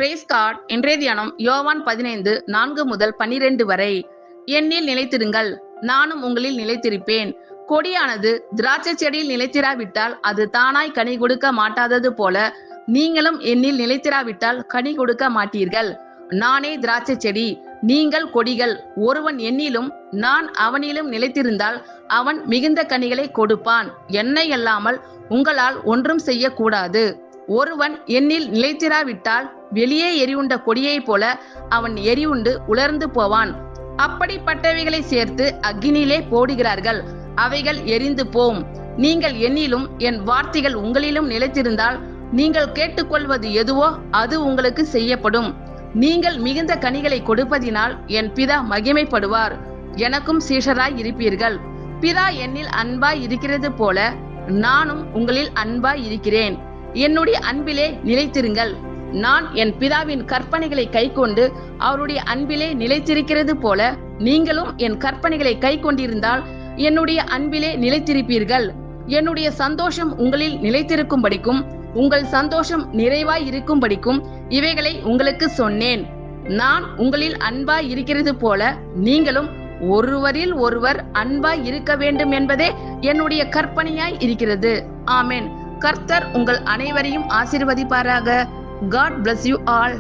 Price card. இன்றைய தியானம் யோவான் 15:4-12 வரை. என்னில் நிலைத்திருங்கள், நானும் உங்களில் நிலைத்திருப்பேன். கொடியானது திராட்சை செடியில் நிலைத்திராவிட்டால் அது தானாய் கனி கொடுக்க மாட்டாதது போல, நீங்களும் என்னில் நிலைத்திராவிட்டால் கனி கொடுக்க மாட்டீர்கள். நானே திராட்சை செடி, நீங்கள் கொடிகள். ஒருவன் என்னிலும் நான் அவனிலும் நிலைத்திருந்தால் அவன் மிகுந்த கனிகளை கொடுப்பான். என்னை அல்லாமல் உங்களால் ஒன்றும் செய்யக்கூடாது. ஒருவன் என்னில் நிலைத்திராவிட்டால் வெளியே எரியுண்ட கொடியைப் போல அவன் எரியுண்டு உலர்ந்து போவான். அப்படிப்பட்டவைகளை சேர்த்து அக்கினியிலே போடுகிறார்கள், அவைகள் எரிந்து போம். நீங்கள் என்னிலும் என் வார்த்தைகள் உங்களிலும் நிலைத்திருந்தால் நீங்கள் கேட்டுக்கொள்வது எதுவோ அது உங்களுக்கு செய்யப்படும். நீங்கள் மிகுந்த கனிகளை கொடுப்பதினால் என் பிதா மகிமைப்படுவார். எனக்கும் சீஷராய் இருப்பீர்கள். பிதா என்னில் அன்பாய் இருக்கிறது போல நானும் உங்களில் அன்பாய் இருக்கிறேன். என்னுடைய அன்பிலே நிலைத்திருங்கள். நான் என் பிதாவின் கற்பனைகளை கைக்கொண்டு அவருடைய அன்பிலே நிலைத்திருக்கிறது போல நீங்களும் என் கற்பனைகளை கைக்கொண்டிருந்தால் என்னுடைய அன்பிலே நிலைத்திருப்பீர்கள். என்னுடைய சந்தோஷம் உங்களில் நிலைத்திருக்கும்படிக்கும் உங்கள் சந்தோஷம் நிறைவாய் இருக்கும்படிக்கும் இவைகளை உங்களுக்கு சொன்னேன். நான் உங்களில் அன்பாய் இருக்கிறது போல நீங்களும் ஒருவரில் ஒருவர் அன்பாய் இருக்க வேண்டும் என்பதே என்னுடைய கற்பனையாய் இருக்கிறது. ஆமென். கர்த்தர் உங்கள் அனைவரையும் ஆசீர்வதிப்பாராக. God bless you all.